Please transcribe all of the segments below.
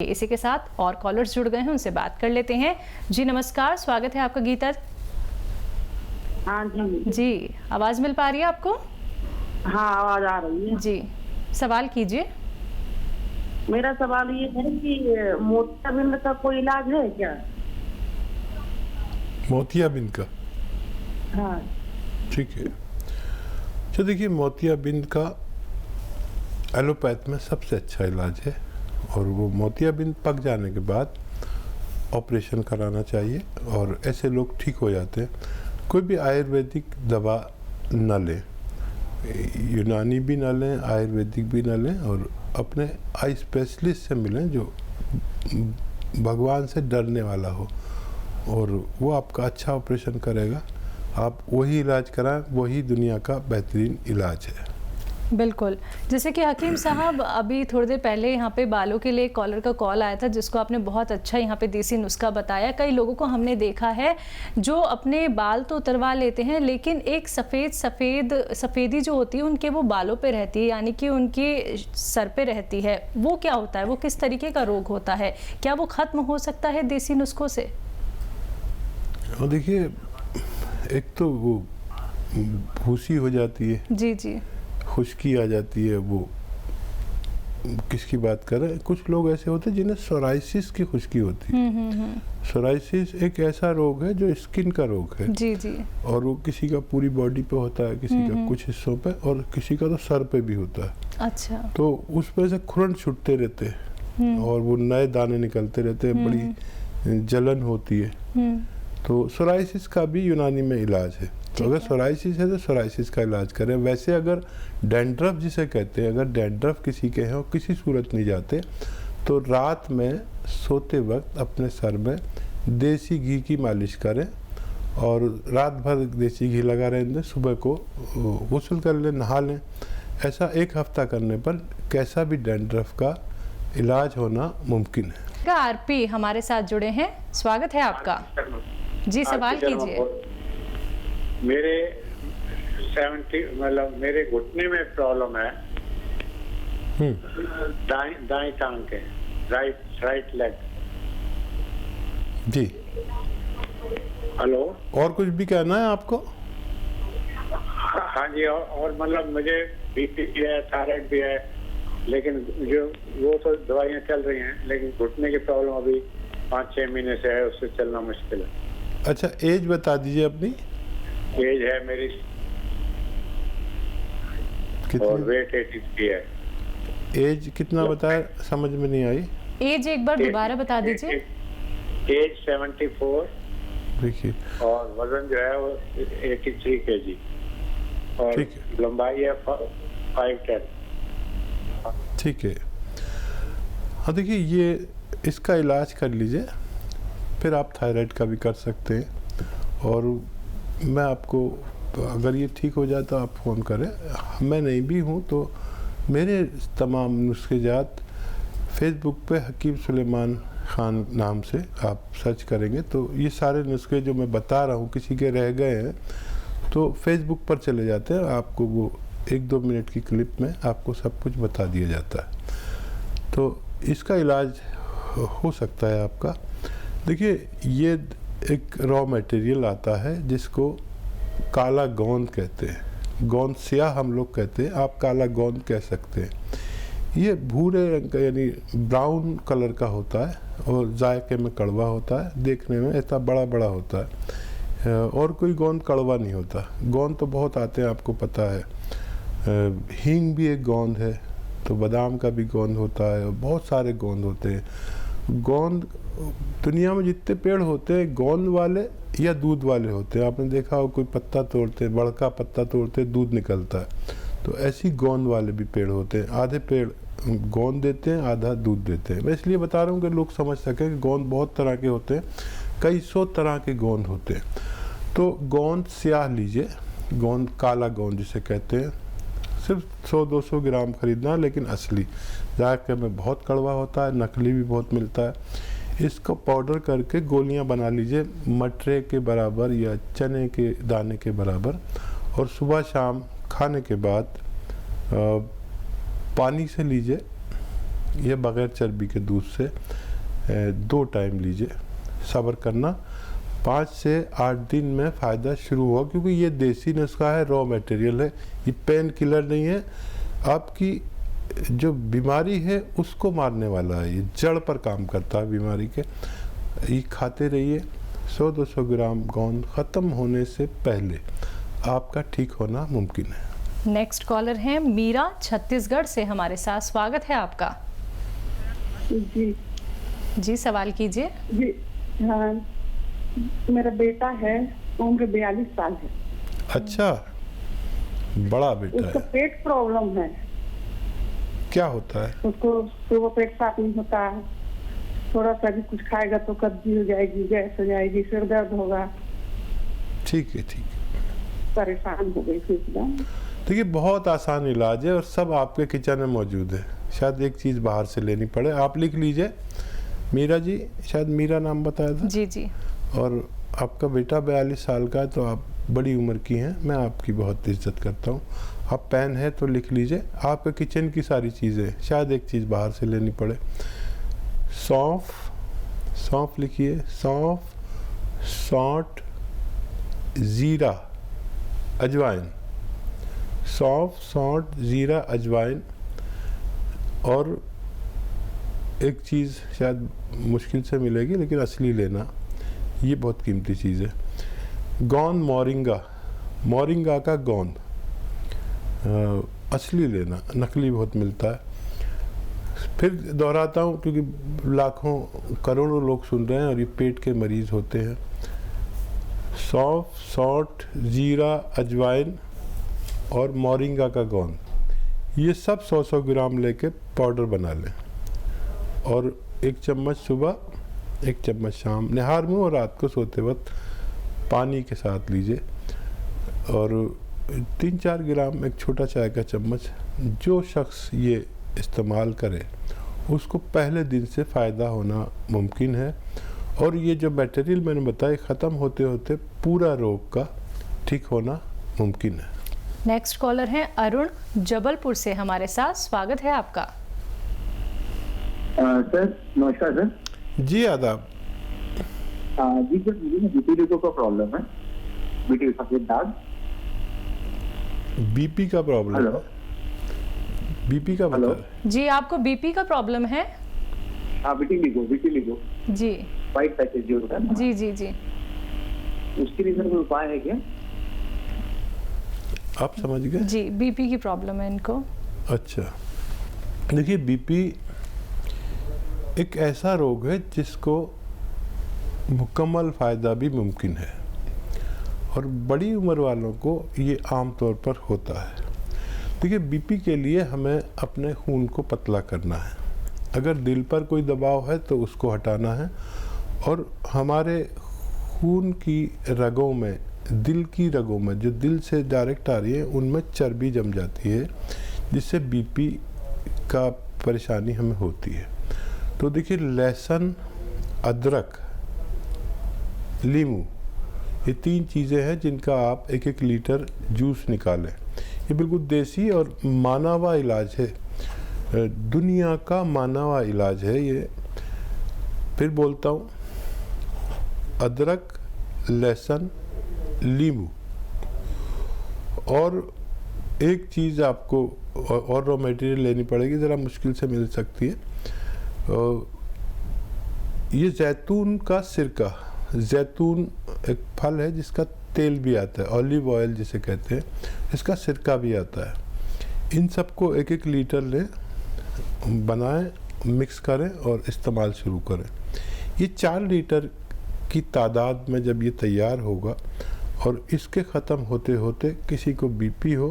इसी के साथ और कॉलर्स जुड़ गए हैं, उनसे बात कर लेते हैं। जी नमस्कार, स्वागत है आपका गीता। हाँ जी जी, आवाज मिल पा रही है आपको? हाँ, आवाज आ रही है जी, सवाल कीजिए। मेरा सवाल ये है कि मोतियाबिंद का कोई इलाज है क्या? मोतियाबिंद का? हाँ ठीक है। तो देखिए, मोतियाबिंद का एलोपैथ में सबसे अच्छा इलाज है और वो मोतियाबिंद पक जाने के बाद ऑपरेशन कराना चाहिए और ऐसे लोग ठीक हो जाते हैं। कोई भी आयुर्वेदिक दवा न लें, यूनानी भी न लें, आयुर्वेदिक भी न लें और अपने आई स्पेशलिस्ट से मिलें जो भगवान से डरने वाला हो और वो आपका अच्छा ऑपरेशन करेगा। आप वही इलाज कराएं, वही दुनिया का बेहतरीन इलाज है। बिल्कुल, जैसे कि हकीम साहब अभी थोड़ी देर पहले यहाँ पे बालों के लिए एक कॉलर का कॉल आया था जिसको आपने बहुत अच्छा यहाँ पे देसी नुस्खा बताया। कई लोगों को हमने देखा है जो अपने बाल तो उतरवा लेते हैं लेकिन एक सफ़ेदी जो होती है उनके वो बालों पे रहती है, यानी कि उनके सर पे रहती है। वो क्या होता है, वो किस तरीके का रोग होता है, क्या वो ख़त्म हो सकता है देसी नुस्खों से? और देखिए, एक तो वो भूसी हो जाती है, जी जी, खुश्की आ जाती है। वो किसकी बात कर रहे हैं? कुछ लोग ऐसे होते हैं जिन्हें सोराइसिस की खुश्की होती है। सोराइसिस एक ऐसा रोग है जो स्किन का रोग है। जी जी, और वो किसी का पूरी बॉडी पे होता है, किसी का कुछ हिस्सों पे और किसी का तो सर पे भी होता है। अच्छा, तो उस पर से खुरन छूटते रहते हैं और वो नए दाने निकलते रहते हैं, बड़ी जलन होती है। तो सोराइसिस का भी यूनानी में इलाज है। तो अगर सोराइसिस है तो सोराइसिस का इलाज करें। वैसे अगर डैंड्रफ जिसे कहते हैं, अगर डैंड्रफ किसी के हैं और किसी सूरत नहीं जाते तो रात में सोते वक्त अपने सर में देसी घी की मालिश करें और रात भर देसी घी लगा रहने दें। सुबह को गुस्ल कर लें, नहा लें। ऐसा एक हफ्ता करने पर कैसा भी डैंड्रफ का इलाज होना मुमकिन है। आरपी हमारे साथ जुड़े हैं, स्वागत है आपका। जी, सवाल कीजिए। मेरे 70 मतलब मेरे घुटने में प्रॉब्लम है, दाएं टांग के, राइट लेग। जी, हेलो। और कुछ भी कहना है आपको? हाँ जी, और मतलब मुझे बीपी भी है, थायराइड भी है, लेकिन जो वो तो दवाइयाँ चल रही हैं, लेकिन घुटने की प्रॉब्लम अभी 5-6 महीने से है, उससे चलना मुश्किल है। अच्छा, एज बता दीजिए अपनी। एज है मेरी और वेट 83 है। एज कितना बताया, समझ में नहीं आई। एज एक बार दोबारा बता दीजिए। एज 74। देखिए, और वजन जो है वो 83 kg और ठीक है, लंबाई है 5'10". ठीक है। हाँ देखिए, ये इसका इलाज कर लीजिए, फिर आप थायराइड का भी कर सकते हैं। और मैं आपको, अगर ये ठीक हो जाए तो आप फ़ोन करें। मैं नहीं भी हूँ तो मेरे तमाम नुस्खे जात फेसबुक पे हकीम सुलेमान ख़ान नाम से आप सर्च करेंगे तो ये सारे नुस्खे जो मैं बता रहा हूँ, किसी के रह गए हैं तो फेसबुक पर चले जाते हैं, आपको वो 1-2 मिनट की क्लिप में आपको सब कुछ बता दिया जाता है। तो इसका इलाज हो सकता है आपका। देखिए, ये एक रॉ मटेरियल आता है जिसको काला गोंद कहते हैं। गोंद स्याह हम लोग कहते हैं, आप काला गोंद कह सकते हैं। ये भूरे रंग का यानी ब्राउन कलर का होता है और जायके में कड़वा होता है, देखने में इतना बड़ा बड़ा होता है। और कोई गोंद कड़वा नहीं होता। गोंद तो बहुत आते हैं, आपको पता है। हींग भी एक गोंद है, तो बादाम का भी गोंद होता है और बहुत सारे गोंद होते हैं। गोंद दुनिया में जितने पेड़ होते हैं, गोंद वाले या दूध वाले होते हैं। आपने देखा हो, कोई पत्ता तोड़ते, बड़का पत्ता तोड़ते, दूध निकलता है। तो ऐसी गोंद वाले भी पेड़ होते हैं। आधे पेड़ गोंद देते हैं, आधा दूध देते हैं। मैं इसलिए बता रहा हूँ कि लोग समझ सकें कि गोंद बहुत तरह के होते हैं, कई 100 तरह के गोंद होते हैं। तो गोंद स्याह लीजिए, गोंद काला गोंद जिसे कहते हैं। सिर्फ 100-200 ग्राम खरीदना, लेकिन असली। जायके में बहुत कड़वा होता है, नकली भी बहुत मिलता है। इसको पाउडर करके गोलियां बना लीजिए, मटरे के बराबर या चने के दाने के बराबर। और सुबह शाम खाने के बाद पानी से लीजिए या बग़ैर चर्बी के दूध से 2 टाइम लीजिए। सब्र करना, 5 से 8 दिन में फ़ायदा शुरू हुआ, क्योंकि ये देसी नुस्खा है, रॉ मटेरियल है, ये पेन किलर नहीं है। आपकी जो बीमारी है उसको मारने वाला है, ये जड़ पर काम करता है बीमारी के। ये खाते रहिए। 100-200 ग्राम गोंद ख़त्म होने से पहले आपका ठीक होना मुमकिन है। नेक्स्ट कॉलर हैं मीरा, छत्तीसगढ़ से हमारे साथ। स्वागत है आपका। जी जी, सवाल कीजिए। जी हाँ, मेरा बेटा है, उम्र 42 साल है। अच्छा, बड़ा बेटा उसका है। पेट प्रॉब्लम है। क्या होता है? उसको सुबह पेट साफ नहीं होता है, थोड़ा सा भी कुछ खाएगा तो कब्जी हो जाएगी, गैस हो जाएगी, सिर दर्द होगा। ठीक है, ठीक है। परेशान हो गई थी एकदम। देखिए, बहुत आसान इलाज है और सब आपके किचन में मौजूद है। शायद एक चीज़ बाहर से लेनी पड़े। आप लिख लीजिए मीरा जी, शायद मीरा नाम बताया था। जी जी। और आपका बेटा 42 साल का है, तो आप बड़ी उम्र की हैं, मैं आपकी बहुत इज्जत करता हूँ। आप पेन है तो लिख लीजिए। आपके किचन की सारी चीज़ें, शायद एक चीज़ बाहर से लेनी पड़े। सौंफ, सौंफ लिखिए। सौंफ, सौंठ, ज़ीरा, अजवाइन। सौंफ, सौंठ, ज़ीरा, अजवाइन। और एक चीज़ शायद मुश्किल से मिलेगी, लेकिन असली लेना, ये बहुत कीमती चीज़ है। गोंद मोरिंगा, मोरिंगा का गोंद असली लेना, नकली बहुत मिलता है। फिर दोहराता हूँ, क्योंकि लाखों करोड़ों लोग सुन रहे हैं और ये पेट के मरीज़ होते हैं। सौंफ, सौंठ, ज़ीरा, अजवाइन और मोरिंगा का गोंद, ये सब 100-100 ग्राम लेके पाउडर बना लें और 1 चम्मच सुबह, 1 चम्मच शाम, निहार मुँह और रात को सोते वक्त पानी के साथ लीजिए। और 3-4 ग्राम, एक छोटा चाय का चम्मच। जो शख्स ये इस्तेमाल करे उसको पहले दिन से फ़ायदा होना मुमकिन है। और ये जो मटेरियल मैंने बताया, ख़त्म होते होते पूरा रोग का ठीक होना मुमकिन है। नेक्स्ट कॉलर हैं अरुण, जबलपुर से हमारे साथ। स्वागत है आपका। सर नमस्कार सर। जी आदाब। जी सर, मुझे ना बीपी का प्रॉब्लम है, बीपी सफेद दाग। बीपी का प्रॉब्लम हेलो। है? बीपी का हेलो। बता। जी, आपको बीपी का प्रॉब्लम है? हाँ, बीपी लिगो जी वाइट पैचेज जो होता है ना, जी जी जी। उसके लिए सर कोई उपाय है क्या? आप समझ गए? जी, बीपी की प्रॉब्लम है इनको। अच्छा, देखिए, बीपी एक ऐसा रोग है जिसको मुकम्मल फ़ायदा भी मुमकिन है और बड़ी उम्र वालों को ये आम तौर पर होता है। देखिए, बीपी के लिए हमें अपने खून को पतला करना है। अगर दिल पर कोई दबाव है तो उसको हटाना है। और हमारे खून की रगों में, दिल की रगों में, जो दिल से डायरेक्ट आ रही है, उनमें चर्बी जम जाती है, जिससे बीपी का परेशानी हमें होती है। तो देखिए, लहसुन, अदरक, नींबू, ये 3 चीज़ें हैं जिनका आप 1-1 लीटर जूस निकालें। ये बिल्कुल देसी और माना हुआ इलाज है, दुनिया का माना हुआ इलाज है ये। फिर बोलता हूँ, अदरक, लहसुन, नींबू, और एक चीज़ आपको और रॉ मटेरियल लेनी पड़ेगी, ज़रा मुश्किल से मिल सकती है। ये जैतून का सिरका, जैतून एक फल है जिसका तेल भी आता है, ऑलिव ऑयल जिसे कहते हैं, इसका सिरका भी आता है। इन सबको 1-1 लीटर लें, बनाएं, मिक्स करें और इस्तेमाल शुरू करें। ये 4 लीटर की तादाद में जब ये तैयार होगा और इसके ख़त्म होते होते किसी को बीपी हो,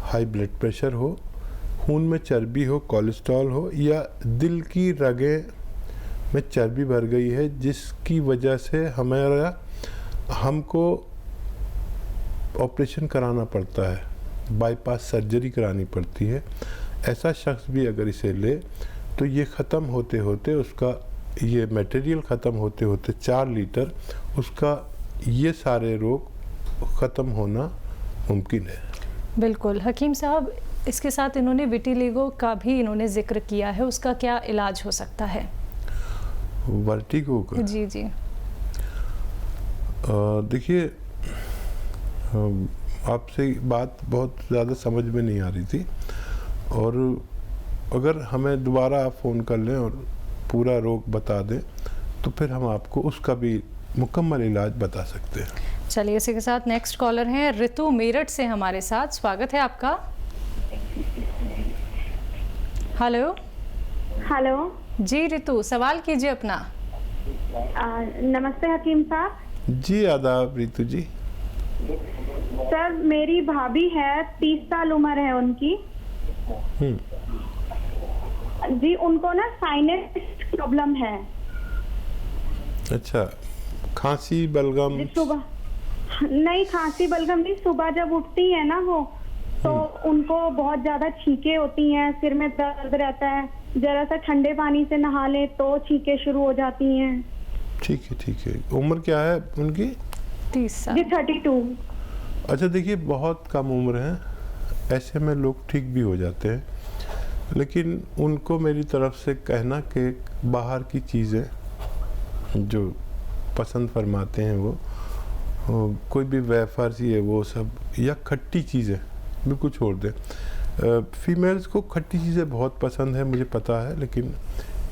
हाई ब्लड प्रेशर हो, खून में चर्बी हो, कोलेस्ट्रॉल हो, या दिल की रगें में चर्बी भर गई है जिसकी वजह से हमको ऑपरेशन कराना पड़ता है, बाईपास सर्जरी करानी पड़ती है, ऐसा शख्स भी अगर इसे ले तो ये ख़त्म होते होते उसका, ये मटेरियल ख़त्म होते होते 4 लीटर, उसका ये सारे रोग ख़त्म होना मुमकिन है। बिल्कुल हकीम साहब, इसके साथ इन्होंने विटिलिगो का भी इन्होंने जिक्र किया है, उसका क्या इलाज हो सकता है? वर्टिगो का? जी जी। देखिए, आपसे बात बहुत ज़्यादा समझ में नहीं आ रही थी, और अगर हमें दोबारा आप फ़ोन कर लें और पूरा रोग बता दें तो फिर हम आपको उसका भी मुकम्मल इलाज बता सकते हैं। चलिए, इसी के साथ नेक्स्ट कॉलर हैं ऋतु मेरठ से हमारे साथ। स्वागत है आपका। हेलो। हेलो जी ऋतु, सवाल कीजिए अपना। नमस्ते हकीम साहब। जी आदाब ऋतु जी। सर, मेरी भाभी है, 30 साल उम्र है उनकी जी। उनको ना साइनस प्रॉब्लम है। अच्छा, खांसी बलगम? सुबह नहीं, खांसी बलगम नहीं, सुबह जब उठती है ना वो, तो उनको बहुत ज्यादा छींकें होती हैं, सिर में दर्द रहता है, जरा सा ठंडे पानी से नहा ले तो छींकें शुरू हो जाती हैं। ठीक है ठीक है। उम्र क्या है उनकी? 30 साल जी, 32। अच्छा, देखिए बहुत कम उम्र है, ऐसे में लोग ठीक भी हो जाते हैं, लेकिन उनको मेरी तरफ से कहना कि बाहर की चीज़ें जो पसंद फरमाते हैं वो कोई भी वेफर्स ही है वो सब, या खट्टी चीज़ें बिल्कुल छोड़ दें। फीमेल्स को खट्टी चीज़ें बहुत पसंद है, मुझे पता है, लेकिन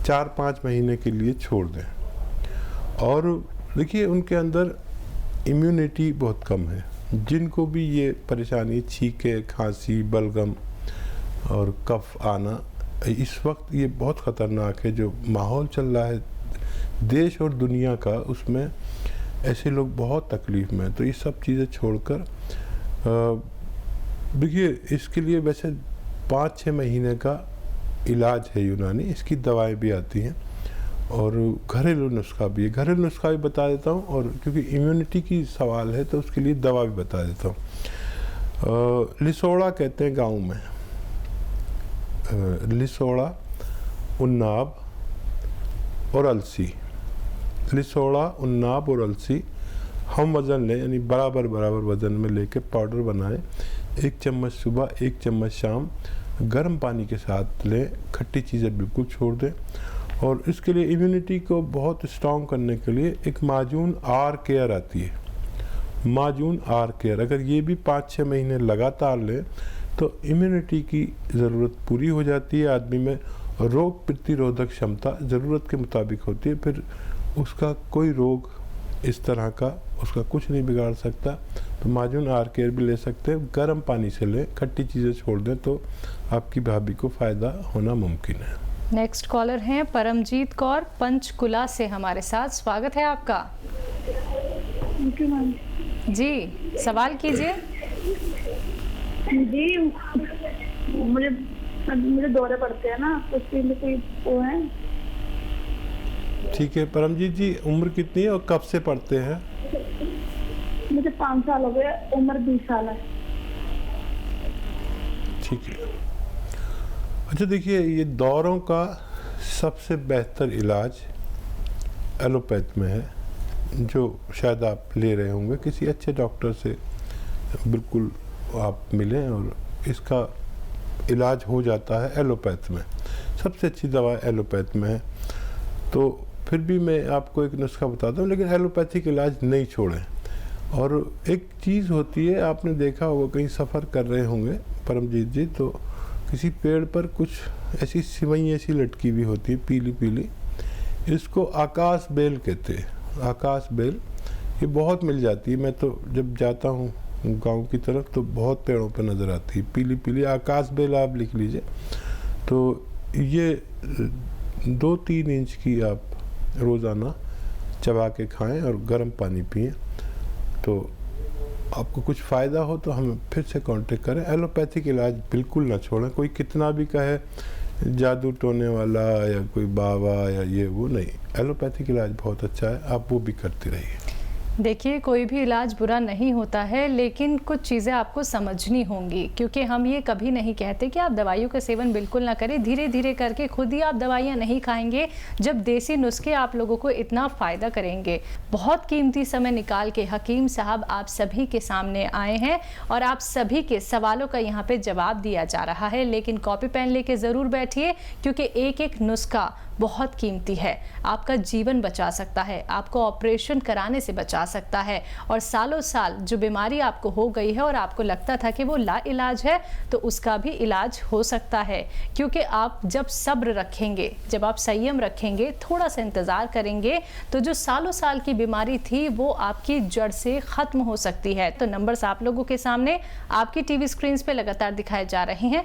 4-5 महीने के लिए छोड़ दें। और देखिए, उनके अंदर इम्यूनिटी बहुत कम है। जिनको भी ये परेशानी, छींके, खांसी, बलगम और कफ आना, इस वक्त ये बहुत ख़तरनाक है। जो माहौल चल रहा है देश और दुनिया का, उसमें ऐसे लोग बहुत तकलीफ़ में हैं। तो ये सब चीज़ें छोड़कर, देखिए इसके लिए वैसे 5-6 महीने का इलाज है यूनानी, इसकी दवाएं भी आती हैं और घरेलू नुस्खा भी है। घरेलू नुस्खा भी बता देता हूँ, और क्योंकि इम्यूनिटी की सवाल है तो उसके लिए दवा भी बता देता हूँ। लिसोड़ा कहते हैं गाँव में, लिसोड़ा, उन्नाब और अलसी। लिसोड़ा, उन्नाब और अलसी हम वज़न लें, यानी बराबर वज़न में लेके पाउडर बनाएं। 1 चम्मच सुबह, 1 चम्मच शाम, गर्म पानी के साथ लें। खट्टी चीज़ें बिल्कुल छोड़ दें। और इसके लिए इम्यूनिटी को बहुत स्ट्रॉन्ग करने के लिए एक माजून आर केयर आती है, माजून आर केयर। अगर ये भी 5-6 महीने लगातार लें तो इम्यूनिटी की ज़रूरत पूरी हो जाती है। आदमी में रोग प्रतिरोधक क्षमता ज़रूरत के मुताबिक होती है, फिर उसका कोई रोग इस तरह का उसका कुछ नहीं बिगाड़ सकता। तो माजून आर केयर भी ले सकते हैं, गर्म पानी से लें, खट्टी चीज़ें छोड़ दें तो आपकी भाभी को फ़ायदा होना मुमकिन है। नेक्स्ट कॉलर हैं परमजीत कौर पंचकुला से हमारे साथ। स्वागत है आपका। जी, सवाल कीजिए। जी, मुझे दौरे पड़ते हैं ना, तो उसके लिए कोई वो है? ठीक है परमजीत जी, उम्र कितनी है और कब से पढ़ते हैं? मुझे 5 साल हो गए, उम्र 20 साल है। ठीक है। अच्छा देखिए, ये दौरों का सबसे बेहतर इलाज एलोपैथ में है, जो शायद आप ले रहे होंगे किसी अच्छे डॉक्टर से। बिल्कुल आप मिलें और इसका इलाज हो जाता है एलोपैथ में। सबसे अच्छी दवा एलोपैथ में है। तो फिर भी मैं आपको एक नुस्खा बताता हूँ, लेकिन एलोपैथिक इलाज नहीं छोड़ें। और एक चीज़ होती है, आपने देखा होगा, कहीं सफ़र कर रहे होंगे परमजीत जी, तो किसी पेड़ पर कुछ ऐसी सिवई ऐसी लटकी हुई होती है, पीली पीली। इसको आकाश बेल कहते हैं। आकाश बेल ये बहुत मिल जाती है। मैं तो जब जाता हूँ गांव की तरफ तो बहुत पेड़ों पर नज़र आती है पीली पीली। आकाश बेल आप लिख लीजिए। तो ये 2-3 इंच की आप रोज़ाना चबा के खाएं और गर्म पानी पिएं, तो आपको कुछ फ़ायदा हो तो हमें फिर से कांटेक्ट करें। एलोपैथिक इलाज बिल्कुल ना छोड़ें। कोई कितना भी कहे जादू टोने वाला या कोई बाबा या ये वो नहीं, एलोपैथिक इलाज बहुत अच्छा है, आप वो भी करती रहिए। देखिए, कोई भी इलाज बुरा नहीं होता है, लेकिन कुछ चीज़ें आपको समझनी होंगी, क्योंकि हम ये कभी नहीं कहते कि आप दवाइयों का सेवन बिल्कुल ना करें। धीरे धीरे करके खुद ही आप दवाइयाँ नहीं खाएंगे जब देसी नुस्खे आप लोगों को इतना फ़ायदा करेंगे। बहुत कीमती समय निकाल के हकीम साहब आप सभी के सामने आए हैं और आप सभी के सवालों का यहाँ पे जवाब दिया जा रहा है। लेकिन कॉपी पेन लेके ज़रूर बैठिए, क्योंकि एक एक नुस्खा बहुत कीमती है, आपका जीवन बचा सकता है, आपको ऑपरेशन कराने से बचा सकता है। और सालों साल जो बीमारी आपको हो गई है और आपको लगता था कि वो लाइलाज है, तो उसका भी इलाज हो सकता है। क्योंकि आप जब सब्र रखेंगे, जब आप संयम रखेंगे, थोड़ा सा इंतज़ार करेंगे, तो जो सालों साल की बीमारी थी वो आपकी जड़ से ख़त्म हो सकती है। तो नंबर्स आप लोगों के सामने आपकी टीवी स्क्रीन पे लगातार दिखाए जा रहे हैं।